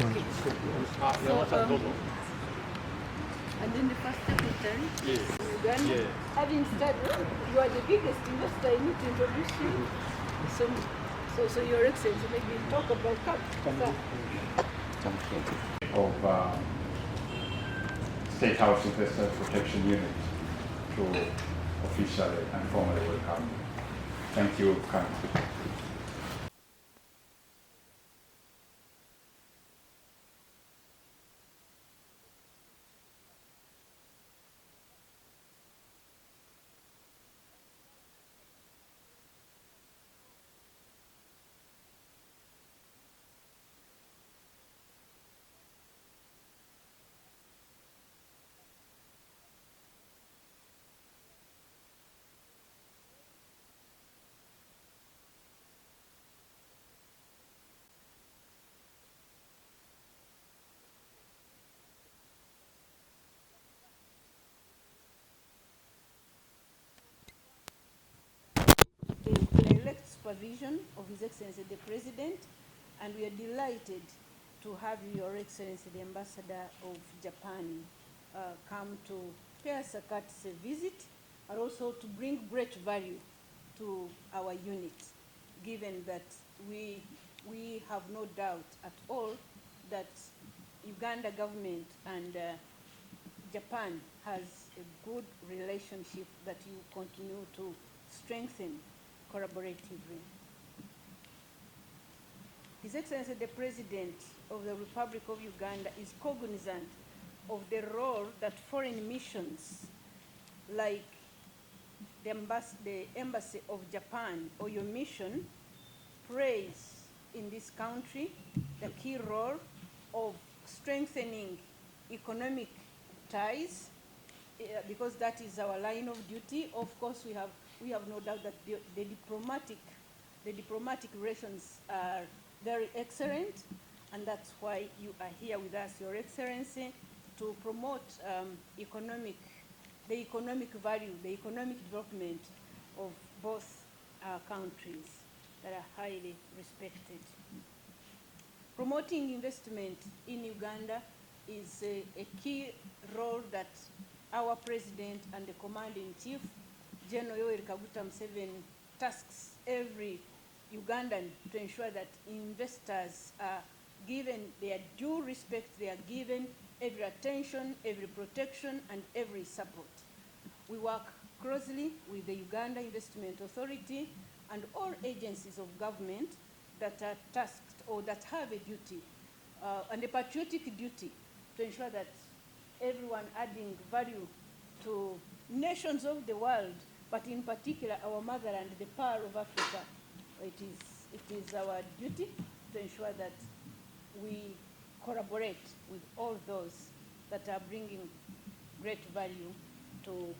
Okay. And then the first secretary in Uganda, having studied, you are the biggest investor. I need to introduce you. So Your Excellency, maybe talk about of State House Investor Protection Unit to officially and formally welcome you. Thank you kindly. the direct supervision of His Excellency the President, and we are delighted to have Your Excellency the Ambassador of Japan come to pay us a courtesy visit, and also to bring great value to our unit, given that we have no doubt at all that Uganda government and Japan has a good relationship that you continue to strengthen collaboratively. His Excellency the President of the Republic of Uganda is cognizant of the role that foreign missions like the Embassy of Japan or your mission plays in this country, the key role of strengthening economic ties, because that is our line of duty. Of course, we have no doubt that the diplomatic relations are very excellent, and that's why you are here with us, Your Excellency, to promote the economic value, the economic development of both our countries that are highly respected. Promoting investment in Uganda is a key role that our President and the Commander-in-Chief, General Yoweri Kaguta Museveni, tasks every Ugandan to ensure that investors are given their due respect, they are given every attention, every protection, and every support. We work closely with the Uganda Investment Authority and all agencies of government that are tasked or that have a duty and a patriotic duty to ensure that everyone adding value to nations of the world, but in particular our motherland, the Pearl of Africa. It is our duty to ensure that we collaborate with all those that are bringing great value to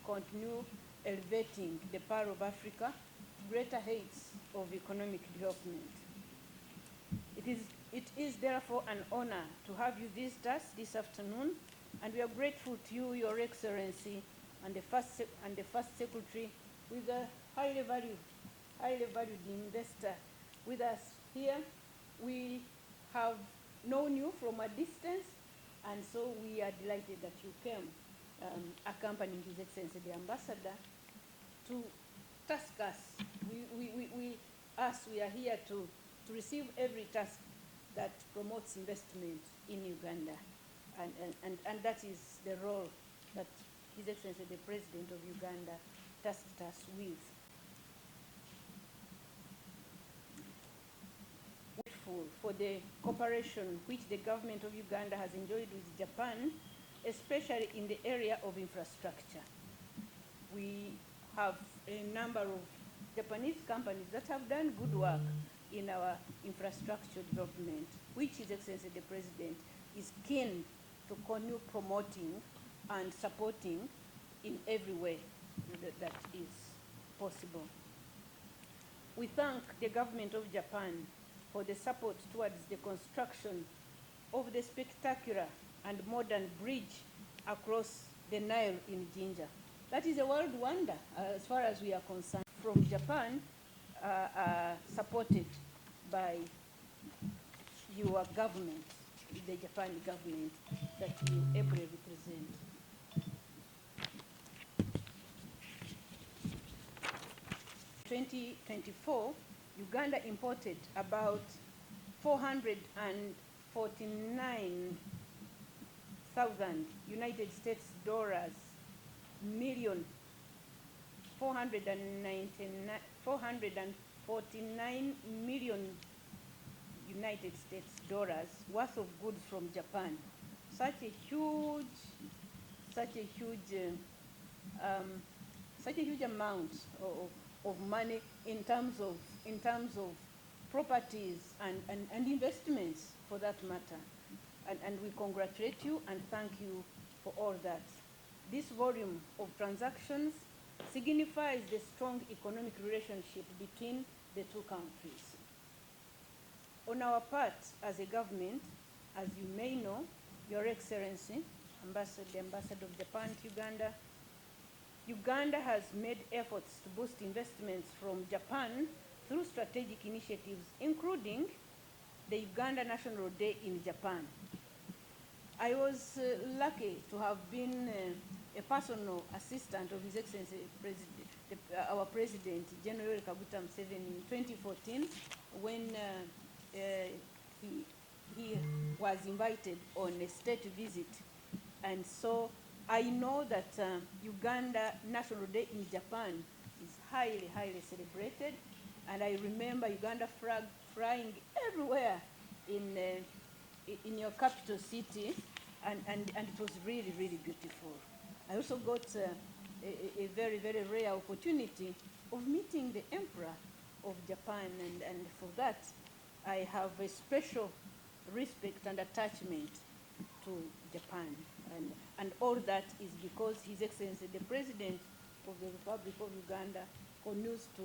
continue elevating the Pearl of Africa to greater heights of economic development. It is therefore an honor to have you visit us this afternoon, and we are grateful to you, Your Excellency, and the First Secretary, with a highly valued investor with us here. We have known you from a distance, and so we are delighted that you came, accompanying His Excellency the Ambassador, to task us. We are here to receive every task that promotes investment in Uganda, and that is the role that His Excellency the President of Uganda tasked us with. Grateful for the cooperation which the government of Uganda has enjoyed with Japan, especially in the area of infrastructure. We have a number of Japanese companies that have done good work in our infrastructure development, which His Excellency the President is keen to continue promoting and supporting in every way that is possible. We thank the government of Japan for the support towards the construction of the spectacular and modern bridge across the Nile in Jinja. That is a world wonder as far as we are concerned. From Japan, supported by your government, the Japan government that you ably represent. In 2024, Uganda imported about 449,000 United States dollars million 449 million United States dollars worth of goods from Japan. Such a huge amount of money in terms of properties and investments, for that matter. And we congratulate you and thank you for all that. This volume of transactions signifies the strong economic relationship between the two countries. On our part as a government, as you may know, Your Excellency, the Ambassador of Japan to Uganda, Uganda has made efforts to boost investments from Japan through strategic initiatives, including the Uganda National Day in Japan. I was lucky to have been a personal assistant of His Excellency our President, General Kaguta Museveni, in 2014, when he was invited on a state visit. And so I know that Uganda National Day in Japan is highly, highly celebrated. And I remember Uganda flag flying everywhere in your capital city, and it was really, really beautiful. I also got a very, very rare opportunity of meeting the Emperor of Japan, and for that I have a special respect and attachment to Japan. And all that is because His Excellency, the President of the Republic of Uganda, continues to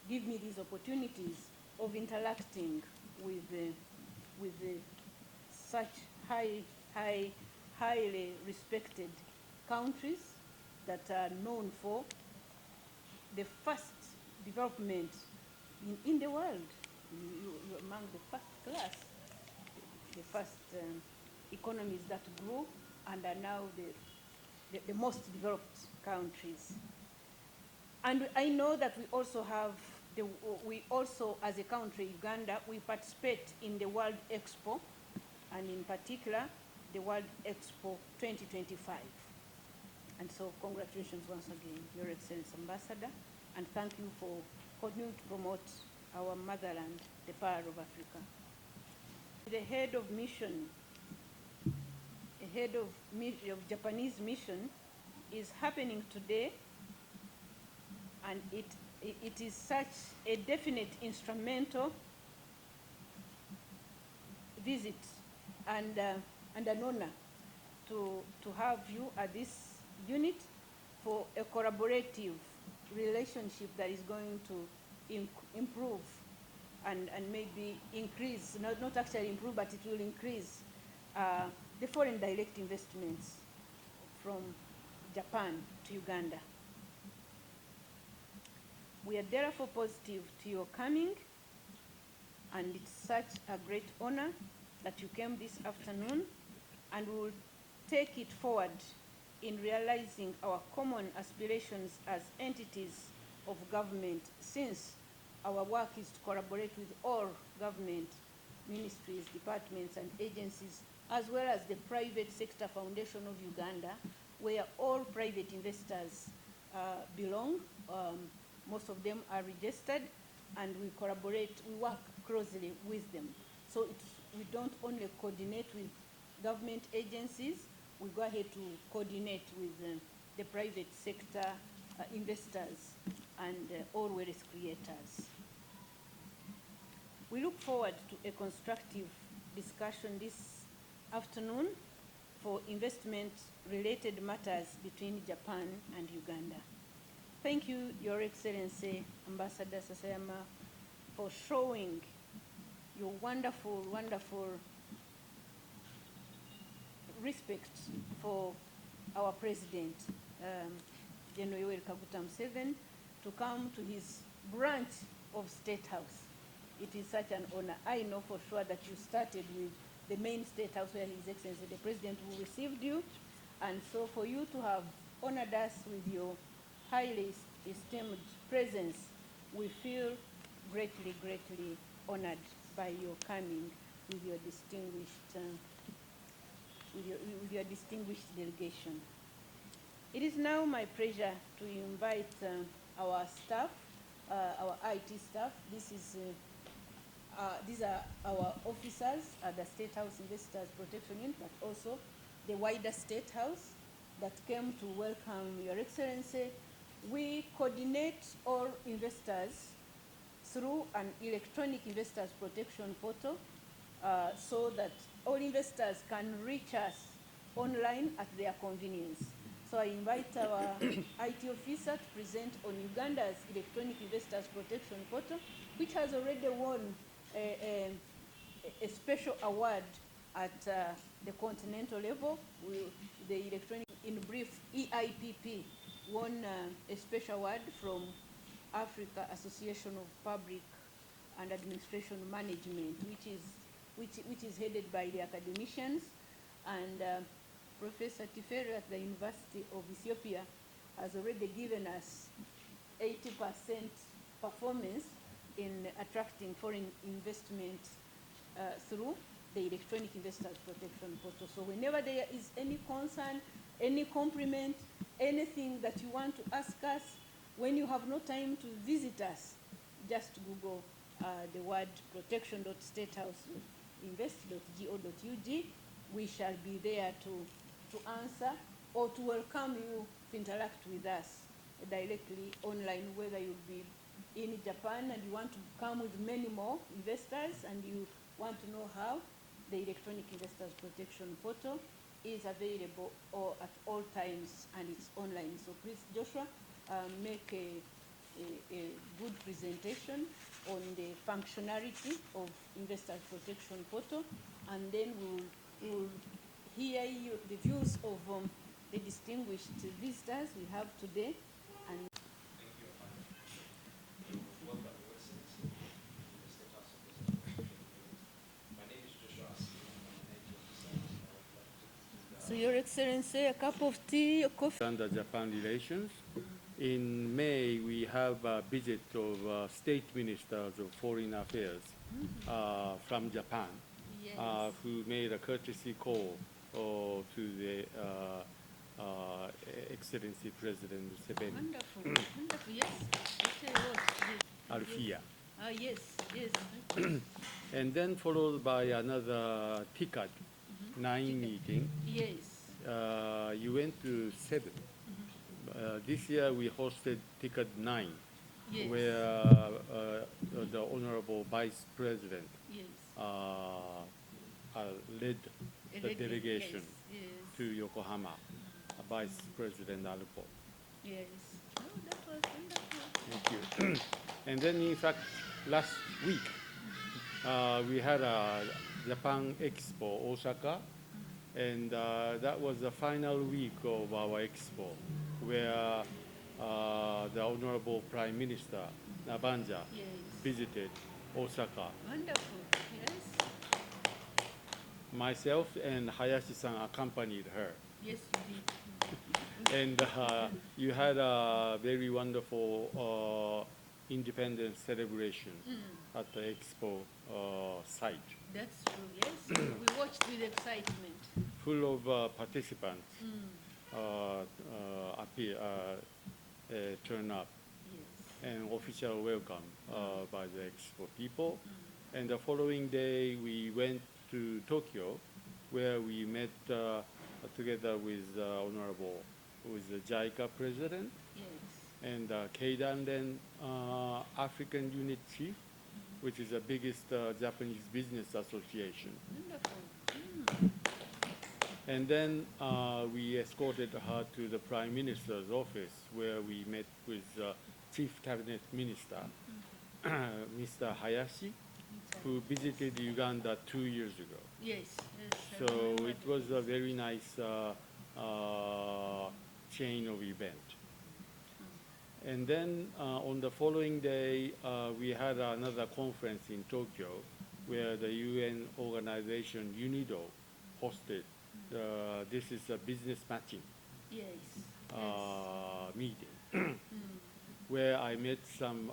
give me these opportunities of interacting with such highly respected countries that are known for the fast development in the world. You're among the first class, the first economies that grew and are now the most developed countries. And I know that we also have, as a country, Uganda, we participate in the World Expo, and in particular, the World Expo 2025. And so congratulations once again, Your Excellency Ambassador, and thank you for continuing to promote our motherland, the Pearl of Africa. The head of mission, of Japanese mission is happening today, and it is such a definite instrumental visit and an honor to have you at this unit for a collaborative relationship that is going to improve and maybe increase, not actually improve, but it will increase the foreign direct investments from Japan to Uganda. We are therefore positive to your coming, and it's such a great honor that you came this afternoon, and we will take it forward in realizing our common aspirations as entities of government, since our work is to collaborate with all government ministries, departments, and agencies, as well as the Private Sector Foundation of Uganda, where all private investors belong. Most of them are registered, and we collaborate, we work closely with them. So we don't only coordinate with government agencies, we go ahead to coordinate with the private sector investors and all wealth creators. We look forward to a constructive discussion this afternoon for investment-related matters between Japan and Uganda. Thank you, Your Excellency, Ambassador Sasayama, for showing your wonderful, wonderful respect for our President, General Kaguta Museveni, to come to his branch of State House it is such an honor. I know for sure that you started with the main State House where His Excellency the President who received you, and so for you to have honored us with your highly esteemed presence, we feel greatly, greatly honored by your coming with your distinguished, with your distinguished delegation. It is now my pleasure to invite our staff, our IT staff. These are our officers at the State House Investors Protection Unit, but also the wider State House that came to welcome Your Excellency. We coordinate all investors through an electronic investors protection portal so that all investors can reach us online at their convenience. So I invite our IT officer to present on Uganda's electronic investors protection portal, which has already won a special award at the continental level. The electronic, in brief, EIPP won a special award from Africa Association of Public and Administration Management, which is headed by the academicians, and Professor Tiferi at the University of Ethiopia has already given us 80% performance in attracting foreign investment through the electronic investors protection portal. So whenever there is any concern, any compliment, anything that you want to ask us, when you have no time to visit us, just Google the word protection.statehouseInvest.go.ug. We shall be there to answer or to welcome you to interact with us directly online, whether you'll be in Japan and you want to come with many more investors and you want to know how, the electronic investors protection portal is available at all times and it's online. So please, Joshua, make a good presentation on the functionality of investors protection portal, and then we'll hear the views of the distinguished visitors we have today. And thank you, welcome, Your Excellency, to the State House of Investors. My name is Joshua. so, Your Excellency, a cup of tea, a coffee. Uganda-Japan relations. In May, we have a visit of state ministers of foreign affairs from Japan, Yes. who made a courtesy call to the Excellency President Museveni. Wonderful, wonderful, yes. Alfia. Yes, yes. And then followed by another TICAD 9 meeting. Yes. You went to 7. This year we hosted TICAD 9, Yes. where the Honorable Vice President Yes. led the delegation Yes. to Yokohama, Vice President Alpo. Yes. Oh, that was wonderful. Thank you. And then, in fact, last week we had a Japan Expo Osaka, and that was the final week of our expo, where the Honorable Prime Minister Nabanja Yes. visited Osaka. Wonderful. Yes. Myself and Hayashi-san accompanied her. Yes, you did. And you had a very wonderful independence celebration at the expo site, That's true, yes. We watched with excitement. full of participants turn up, Yes. and official welcome by the expo people. And the following day, we went to Tokyo, where we met together with the JICA president Yes. and Keidanren African Unit Chief, which is the biggest Japanese business association. Wonderful. And then we escorted her to the Prime Minister's office, where we met with Chief Cabinet Minister, Mr. Hayashi, who visited Uganda 2 years ago. Yes. Yes. I So remember it was a very nice chain of event. And then on the following day, we had another conference in Tokyo where the UN organization UNIDO hosted. This is a business matching Yes. meeting where I met some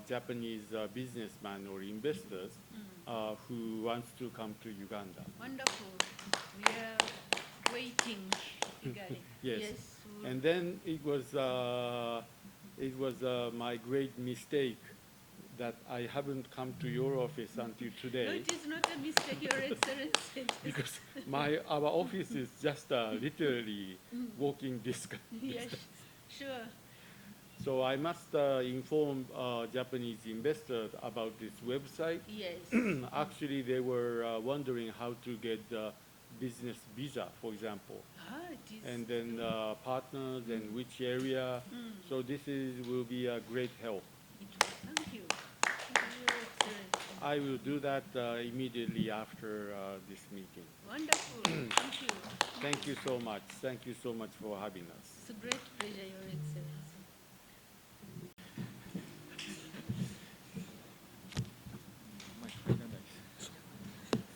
Japanese businessmen or investors who wants to come to Uganda. Wonderful. We are waiting eagerly. Yes. And then it was my great mistake that I haven't come to your office until No, today it is not a mistake, Your Excellency. because our office is just literally walking distance. Yes, sure. So I must inform Japanese investors about this website. Yes. Actually, they were wondering how to get business visa, for example, It is. and then partners and which area. So this will be a great help. Thank you. Thank you, Your Excellency. I will do that immediately after this meeting. Wonderful. Thank you. Thank you so much. Thank you so much for having us. It's a great pleasure, Your Excellency.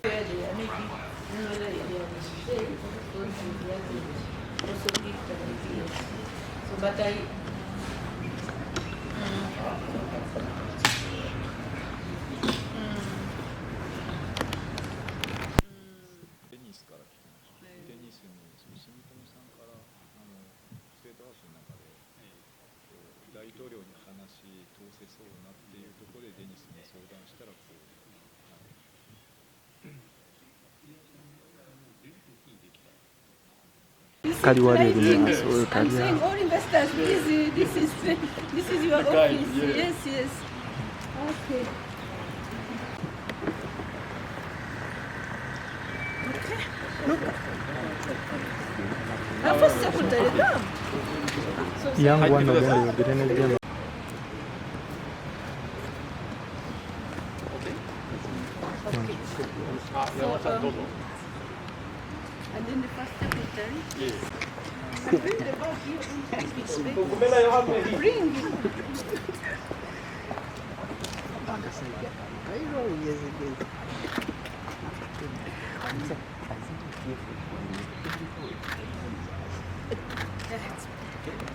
Where they are making another area of mistake, also give the ideas. So, but I. デニスから来てました。デニスの住友さんからステートハウスの中で、大統領に話通せそうなっていうところでデニスに相談したらこう。I'm saying all investors, please, this is your office. Yes, yes. Okay. Okay. Look. First secretary, come. So, Young one of them will get in again. and then the first secretary. Yes. And bring the bag here. Bring it.